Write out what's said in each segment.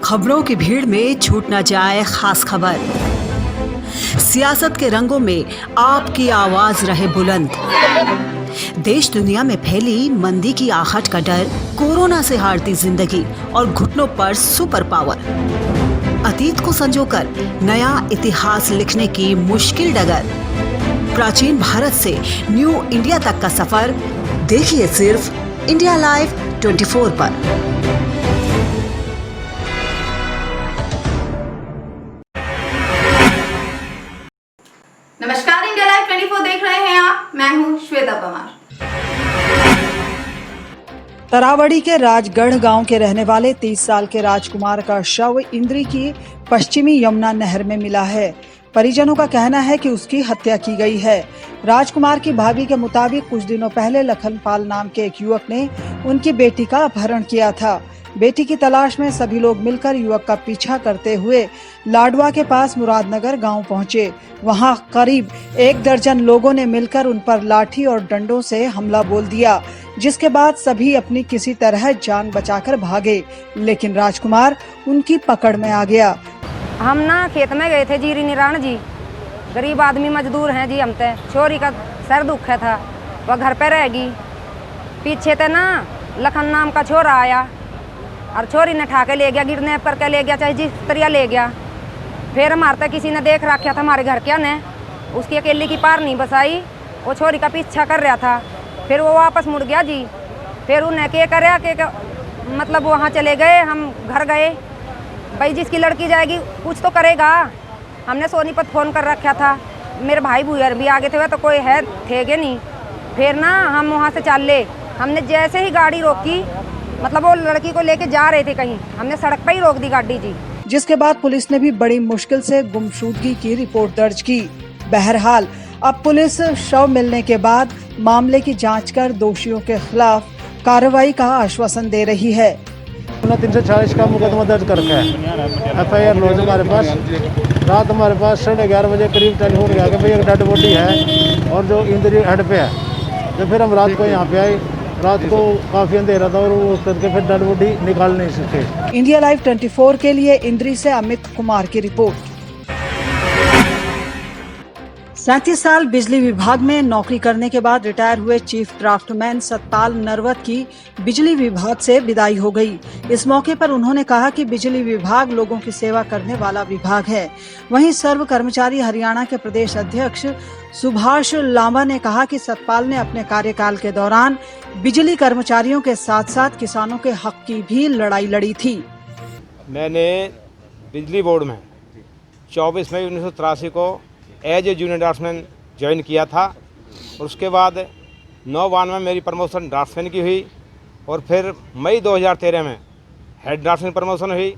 खबरों की भीड़ में छूट न जाए खास खबर। सियासत के रंगों में आपकी आवाज रहे बुलंद। देश दुनिया में फैली मंदी की आहट का डर, कोरोना से हारती जिंदगी और घुटनों पर सुपर पावर। अतीत को संजोकर नया इतिहास लिखने की मुश्किल डगर। प्राचीन भारत से न्यू इंडिया तक का सफर देखिए सिर्फ इंडिया लाइव 24 पर। नमस्कार, इंडिया लाइव 24 देख रहे हैं आप। मैं हूं श्वेता परमार। तरावड़ी के राजगढ़ गांव के रहने वाले 30 साल के राजकुमार का शव इंद्री की पश्चिमी यमुना नहर में मिला है। परिजनों का कहना है कि उसकी हत्या की गई है। राजकुमार की भाभी के मुताबिक कुछ दिनों पहले लखनपाल नाम के एक युवक ने उनकी बेटी का अपहरण किया था। बेटी की तलाश में सभी लोग मिलकर युवक का पीछा करते हुए लाडवा के पास मुरादनगर गांव पहुंचे। वहां करीब 1 दर्जन लोगों ने मिलकर उन पर लाठी और डंडों से हमला बोल दिया, जिसके बाद सभी अपनी किसी तरह जान बचाकर भागे, लेकिन राजकुमार उनकी पकड़ में आ गया। हम ना खेत में गए थे जी, निराण जी गरीब आदमी मजदूर हैं जी। हम ते छोरी का सर दुख है था, वह घर पे रहेगी। पीछे ते ना लखन नाम का छोरा आया और छोरी ने ठा के ले गया, किडनैप करके ले गया, चाहे जिस तरह ले गया। फिर हमारे किसी ने देख रखा था, हमारे घर क्या ने उसकी अकेली की पार नहीं बसाई, वो छोरी का पीछा कर रहा था। फिर वो वापस मुड़ गया जी। फिर उन्हें क्या करे कि मतलब वहाँ चले गए, हम घर गए। भाई जिसकी लड़की जाएगी कुछ तो करेगा। हमने सोनीपत फ़ोन कर रखा था, मेरे भाई भूयर भी आगे थे, तो कोई है थे नहीं। फिर ना हम वहाँ से चल ले। हमने जैसे ही गाड़ी रोकी, मतलब वो लड़की को लेके जा रहे थे कहीं, हमने सड़क पर ही रोक दी गाड़ी जी। जिसके बाद पुलिस ने भी बड़ी मुश्किल से गुमशुदगी की रिपोर्ट दर्ज की। बहरहाल अब पुलिस शव मिलने के बाद मामले की जांच कर दोषियों के खिलाफ कार्रवाई का आश्वासन दे रही है। 340 का मुकदमा दर्ज करके FIR लॉज हमारे पास। रात हमारे पास 11:30 बजे करीब टेलीफोन गया कि भाई एक डेड बॉडी है और जो इंद्री हेड पे है। तो फिर हम रात को यहाँ पे आए। रात को काफी अंधेरा था और वो करके फिर डेड बॉडी निकाल नहीं सके। इंडिया लाइव 24 के लिए इंद्री से अमित कुमार की रिपोर्ट। 37 साल बिजली विभाग में नौकरी करने के बाद रिटायर हुए चीफ ड्राफ्टमैन सतपाल नरवत की बिजली विभाग से विदाई हो गई। इस मौके पर उन्होंने कहा कि बिजली विभाग लोगों की सेवा करने वाला विभाग है। वहीं सर्व कर्मचारी हरियाणा के प्रदेश अध्यक्ष सुभाष लांबा ने कहा कि सतपाल ने अपने कार्यकाल के दौरान बिजली कर्मचारियों के साथ साथ किसानों के हक की भी लड़ाई लड़ी थी। मैंने बिजली बोर्ड में 24 मई 1983 को as a junior draftsman join किया था और उसके बाद 9/92 में मेरी प्रमोशन ड्राफ्टमैन की हुई और फिर मई 2013 में हेड ड्राफ्टमैन प्रमोशन हुई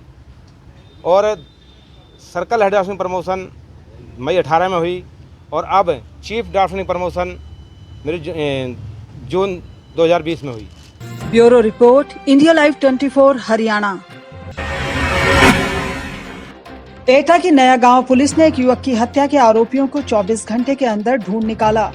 और सर्कल हेड ड्राफ्टमैन प्रमोशन मई 18 में हुई और अब चीफ ड्राफ्टमैन प्रमोशन मेरी जून 2020 में हुई। Bureau report, India live 24 Haryana. एटा की नया गांव पुलिस ने एक युवक की हत्या के आरोपियों को 24 घंटे के अंदर ढूंढ निकाला।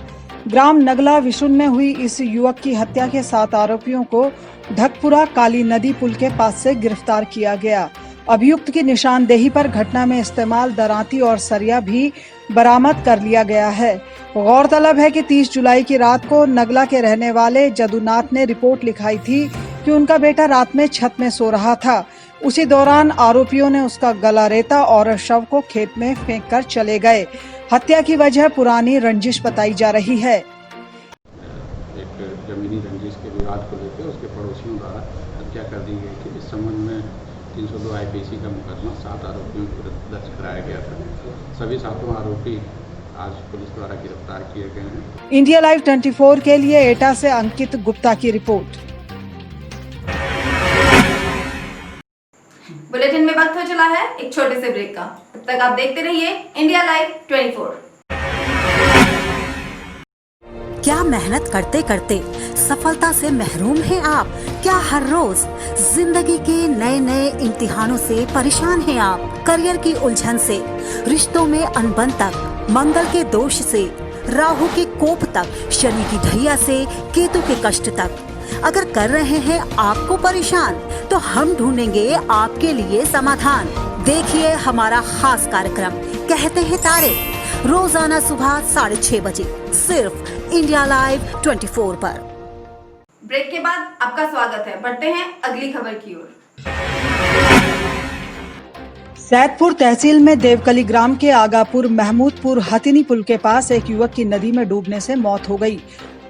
ग्राम नगला विशुन में हुई इस युवक की हत्या के 7 आरोपियों को ढकपुरा काली नदी पुल के पास से गिरफ्तार किया गया। अभियुक्त की निशानदेही पर घटना में इस्तेमाल दरांती और सरिया भी बरामद कर लिया गया है। गौरतलब है कि 30 जुलाई की रात को नगला के रहने वाले जदुनाथ ने रिपोर्ट लिखाई थी कि उनका बेटा रात में छत में सो रहा था। उसी दौरान आरोपियों ने उसका गला रेता और शव को खेत में फेंक कर चले गए। हत्या की वजह पुरानी रंजिश बताई जा रही है। एक जमीनी रंजिश के विवाद को लेकर उसके पड़ोसियों द्वारा हत्या कर दी गई थी। इस संबंध में 302 IPC का मुकदमा 7 आरोपियों को दर्ज कराया गया था। सभी 7 आरोपी आज पुलिस द्वारा गिरफ्तार किए गए हैं। इंडिया लाइव 24 के लिए एटा से अंकित गुप्ता की रिपोर्ट। बुलेटिन में वक्त हो चला है एक छोटे से ब्रेक का। तब तक आप देखते रहिए इंडिया लाइव 24। क्या मेहनत करते करते सफलता से महरूम हैं आप? क्या हर रोज जिंदगी के नए नए इम्तिहानों से परेशान हैं आप? करियर की उलझन से, रिश्तों में अनबन तक, मंगल के दोष से, राहु के कोप तक, शनि की ढैया से केतु के कष्ट तक अगर कर रहे हैं आपको परेशान, तो हम ढूंढेंगे आपके लिए समाधान। देखिए हमारा खास कार्यक्रम कहते हैं तारे, रोजाना सुबह 6:30 बजे सिर्फ इंडिया लाइव 24 पर। ब्रेक के बाद आपका स्वागत है। बढ़ते हैं अगली खबर की ओर। सैदपुर तहसील में देवकली ग्राम के आगापुर महमूदपुर हथिनी पुल के पास एक युवक की नदी में डूबने से मौत हो गई।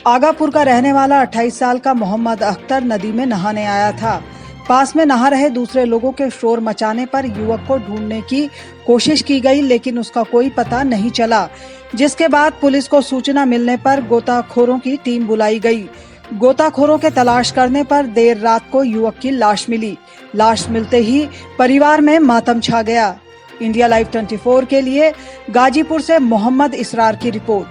आगापुर का रहने वाला 28 साल का मोहम्मद अख्तर नदी में नहाने आया था। पास में नहा रहे दूसरे लोगों के शोर मचाने पर युवक को ढूंढने की कोशिश की गई, लेकिन उसका कोई पता नहीं चला, जिसके बाद पुलिस को सूचना मिलने पर गोताखोरों की टीम बुलाई गई। गोताखोरों के तलाश करने पर देर रात को युवक की लाश मिली। लाश मिलते ही परिवार में मातम छा गया। इंडिया लाइव 24 के लिए गाजीपुर से मोहम्मद इसरार की रिपोर्ट।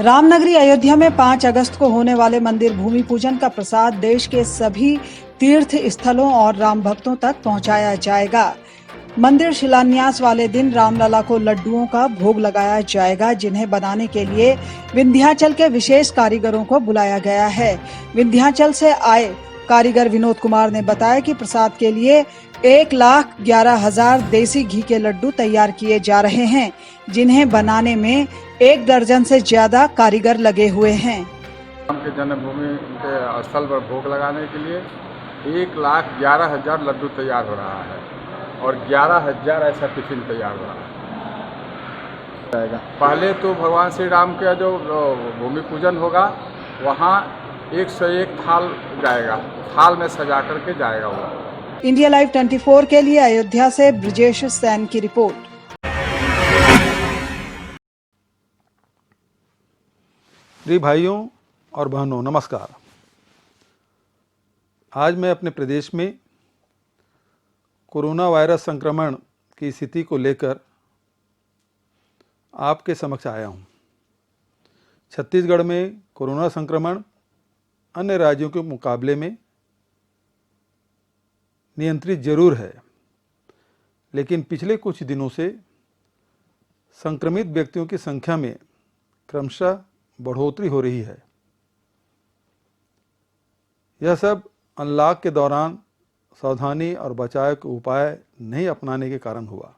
रामनगरी अयोध्या में 5 अगस्त को होने वाले मंदिर भूमि पूजन का प्रसाद देश के सभी तीर्थ स्थलों और राम भक्तों तक पहुंचाया जाएगा। मंदिर शिलान्यास वाले दिन रामलला को लड्डुओं का भोग लगाया जाएगा, जिन्हें बनाने के लिए विंध्याचल के विशेष कारीगरों को बुलाया गया है। विंध्याचल से आए कारीगर विनोद कुमार ने बताया कि प्रसाद के लिए 1,11,000 देसी घी के लड्डू तैयार किए जा रहे हैं, जिन्हें बनाने में 1 दर्जन से ज्यादा कारीगर लगे हुए हैं। राम के जन्मभूमि के स्थल पर भोग लगाने के लिए 1,11,000 लड्डू तैयार हो रहा है और 11,000 ऐसा टिफिन तैयार हो रहा है। पहले तो भगवान श्री राम का जो भूमि पूजन होगा, वहाँ 101 थाल जाएगा, थाल में सजा करके जाएगा वो। इंडिया लाइव 24 के लिए अयोध्या से ब्रजेश सैन की रिपोर्ट। प्रिय भाइयों और बहनों, नमस्कार। आज मैं अपने प्रदेश में कोरोना वायरस संक्रमण की स्थिति को लेकर आपके समक्ष आया हूं। छत्तीसगढ़ में कोरोना संक्रमण अन्य राज्यों के मुकाबले में नियंत्रित जरूर है, लेकिन पिछले कुछ दिनों से संक्रमित व्यक्तियों की संख्या में क्रमशः बढ़ोतरी हो रही है। यह सब अनलॉक के दौरान सावधानी और बचाव के उपाय नहीं अपनाने के कारण हुआ।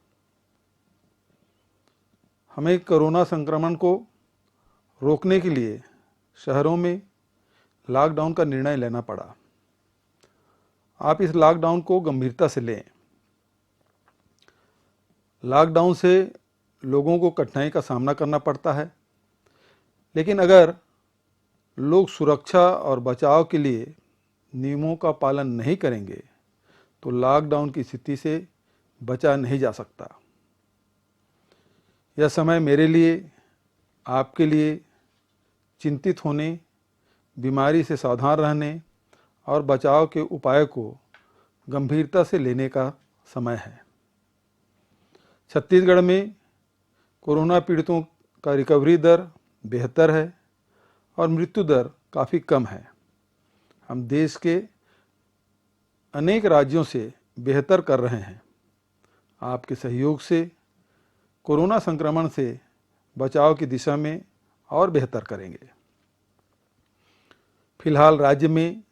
हमें कोरोना संक्रमण को रोकने के लिए शहरों में लॉकडाउन का निर्णय लेना पड़ा। आप इस लॉकडाउन को गंभीरता से लें। लॉकडाउन से लोगों को कठिनाई का सामना करना पड़ता है, लेकिन अगर लोग सुरक्षा और बचाव के लिए नियमों का पालन नहीं करेंगे तो लॉकडाउन की स्थिति से बचा नहीं जा सकता। यह समय मेरे लिए, आपके लिए चिंतित होने, बीमारी से सावधान रहने और बचाव के उपाय को गंभीरता से लेने का समय है। छत्तीसगढ़ में कोरोना पीड़ितों का रिकवरी दर बेहतर है और मृत्यु दर काफ़ी कम है। हम देश के अनेक राज्यों से बेहतर कर रहे हैं। आपके सहयोग से कोरोना संक्रमण से बचाव की दिशा में और बेहतर करेंगे। फिलहाल राज्य में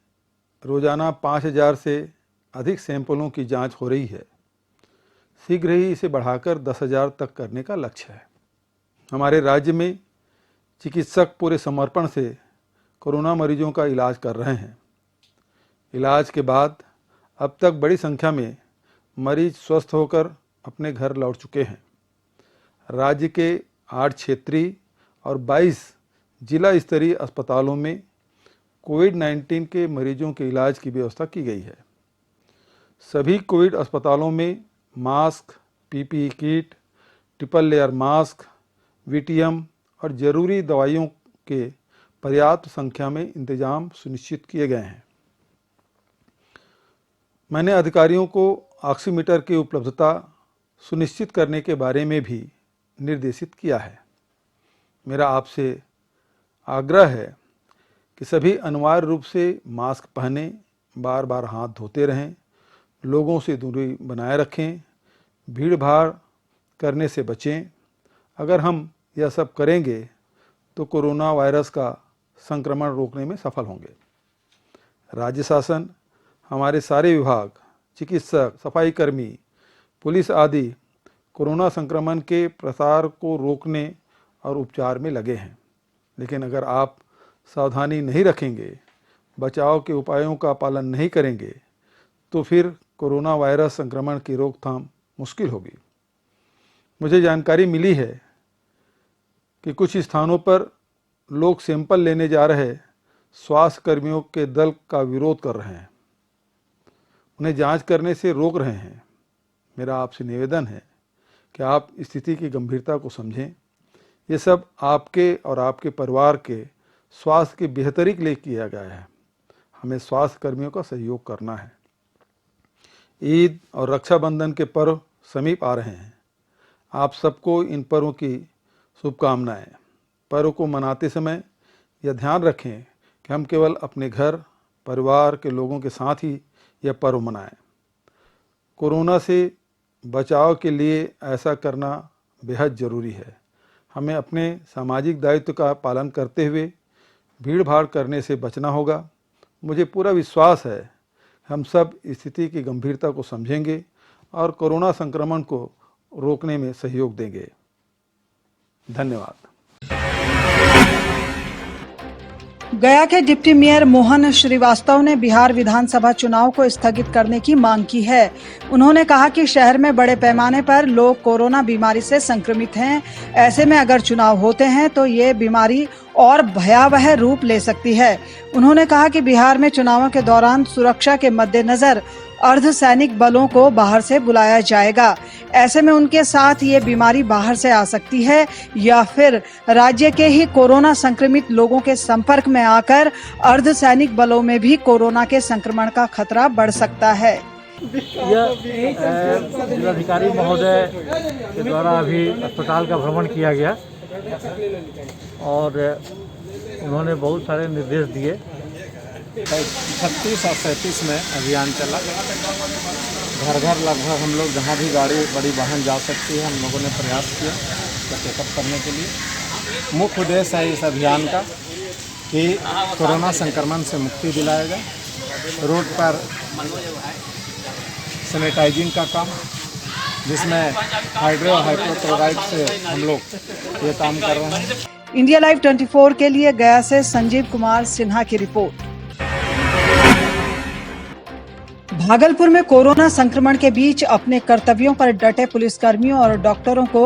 रोजाना 5,000 से अधिक सैंपलों की जांच हो रही है। शीघ्र ही इसे बढ़ाकर 10,000 तक करने का लक्ष्य है। हमारे राज्य में चिकित्सक पूरे समर्पण से कोरोना मरीजों का इलाज कर रहे हैं। इलाज के बाद अब तक बड़ी संख्या में मरीज स्वस्थ होकर अपने घर लौट चुके हैं। राज्य के 8 क्षेत्रीय और 22 जिला स्तरीय अस्पतालों में कोविड-19 के मरीजों के इलाज की व्यवस्था की गई है। सभी कोविड अस्पतालों में mask, PPE kit, triple layer mask, VTM और जरूरी दवाइयों के पर्याप्त संख्या में इंतजाम सुनिश्चित किए गए हैं। मैंने अधिकारियों को ऑक्सीमीटर की उपलब्धता सुनिश्चित करने के बारे में भी निर्देशित किया है। मेरा आपसे आग्रह है कि सभी अनिवार्य रूप से मास्क पहनें, बार बार हाथ धोते रहें, लोगों से दूरी बनाए रखें, भीड़ भाड़ करने से बचें। अगर हम यह सब करेंगे तो कोरोना वायरस का संक्रमण रोकने में सफल होंगे। राज्य शासन, हमारे सारे विभाग, चिकित्सक, सफाई कर्मी, पुलिस आदि कोरोना संक्रमण के प्रसार को रोकने और उपचार में लगे हैं। लेकिन अगर आप सावधानी नहीं रखेंगे, बचाव के उपायों का पालन नहीं करेंगे, तो फिर कोरोना वायरस संक्रमण की रोकथाम मुश्किल होगी। मुझे जानकारी मिली है कि कुछ स्थानों पर लोग सैंपल लेने जा रहे स्वास्थ्य कर्मियों के दल का विरोध कर रहे हैं, उन्हें जांच करने से रोक रहे हैं। मेरा आपसे निवेदन है कि आप स्थिति की गंभीरता को समझें। ये सब आपके और आपके परिवार के स्वास्थ्य की बेहतरी के लिए किया गया है। हमें स्वास्थ्य कर्मियों का सहयोग करना है। ईद और रक्षाबंधन के पर्व समीप आ रहे हैं। आप सबको इन पर्वों की शुभकामनाएं। पर्व को मनाते समय यह ध्यान रखें कि हम केवल अपने घर परिवार के लोगों के साथ ही यह पर्व मनाएं। कोरोना से बचाव के लिए ऐसा करना बेहद ज़रूरी है। हमें अपने सामाजिक दायित्व का पालन करते हुए भीड़ भाड़ करने से बचना होगा। मुझे पूरा विश्वास है हम सब स्थिति की गंभीरता को समझेंगे और कोरोना संक्रमण को रोकने में सहयोग देंगे। धन्यवाद। गया के डिप्टी मेयर मोहन श्रीवास्तव ने बिहार विधानसभा चुनाव को स्थगित करने की मांग की है। उन्होंने कहा कि शहर में बड़े पैमाने पर लोग कोरोना बीमारी से संक्रमित हैं। ऐसे में अगर चुनाव होते हैं तो ये बीमारी और भयावह रूप ले सकती है। उन्होंने कहा कि बिहार में चुनावों के दौरान सुरक्षा के मद्देनजर अर्धसैनिक बलों को बाहर से बुलाया जाएगा। ऐसे में उनके साथ ये बीमारी बाहर से आ सकती है या फिर राज्य के ही कोरोना संक्रमित लोगों के संपर्क में आकर अर्धसैनिक बलों में भी कोरोना के संक्रमण का खतरा बढ़ सकता है। यह जिलाधिकारी महोदय के द्वारा अभी अस्पताल का भ्रमण किया गया और उन्होंने बहुत सारे निर्देश दिए। 36 और 37 में अभियान चला। घर घर लगभग हम लोग जहाँ भी गाड़ी बड़ी वाहन जा सकती है, हम लोगों ने प्रयास किया उसका चेकअप करने के लिए। मुख्य उद्देश्य है इस अभियान का कि कोरोना संक्रमण से मुक्ति दिलाया जाए। रोड पर सैनिटाइजिंग का काम, जिसमें हाइड्रोक्लोराइड से हम लोग ये काम कर रहे हैं। इंडिया लाइव 24 के लिए गया से संजीव कुमार सिन्हा की रिपोर्ट। भागलपुर में कोरोना संक्रमण के बीच अपने कर्तव्यों पर डटे पुलिसकर्मियों और डॉक्टरों को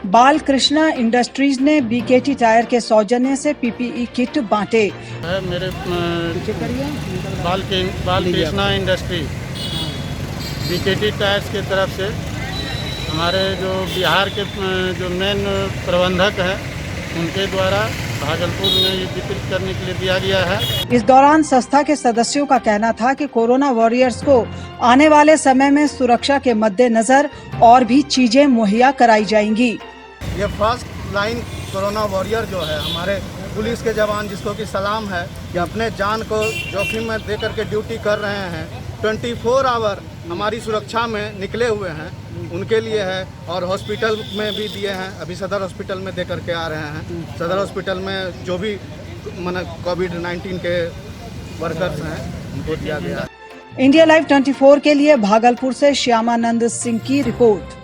बालकृष्णा इंडस्ट्रीज ने बीकेटी टायर के सौजन्य से पीपीई किट बांटे। मेरे बालकृष्णा इंडस्ट्री बीकेटी टायर्स की तरफ से हमारे जो बिहार के जो मेन प्रबंधक हैं उनके द्वारा भागलपुर में ये वितरित करने के लिए दिया गया है। इस दौरान संस्था के सदस्यों का कहना था कि कोरोना वॉरियर्स को आने वाले समय में सुरक्षा के मद्देनजर और भी चीजें मुहैया कराई जाएंगी। ये फर्स्ट लाइन कोरोना वॉरियर जो है हमारे पुलिस के जवान, जिसको कि सलाम है कि अपने जान को जोखिम में दे करके ड्यूटी कर रहे हैं। 24 आवर हमारी सुरक्षा में निकले हुए हैं, उनके लिए है। और हॉस्पिटल में भी दिए हैं, अभी सदर हॉस्पिटल में दे करके आ रहे हैं। सदर हॉस्पिटल में जो भी कोविड-19 के वर्कर्स हैं उनको दिया गया है। इंडिया लाइव 24 के लिए भागलपुर से श्यामानंद सिंह की रिपोर्ट।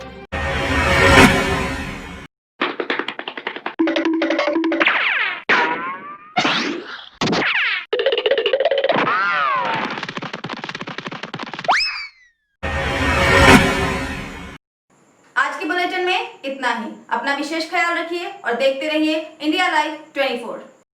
आज के बुलेटिन में इतना ही। अपना विशेष ख्याल रखिए और देखते रहिए इंडिया लाइव 24।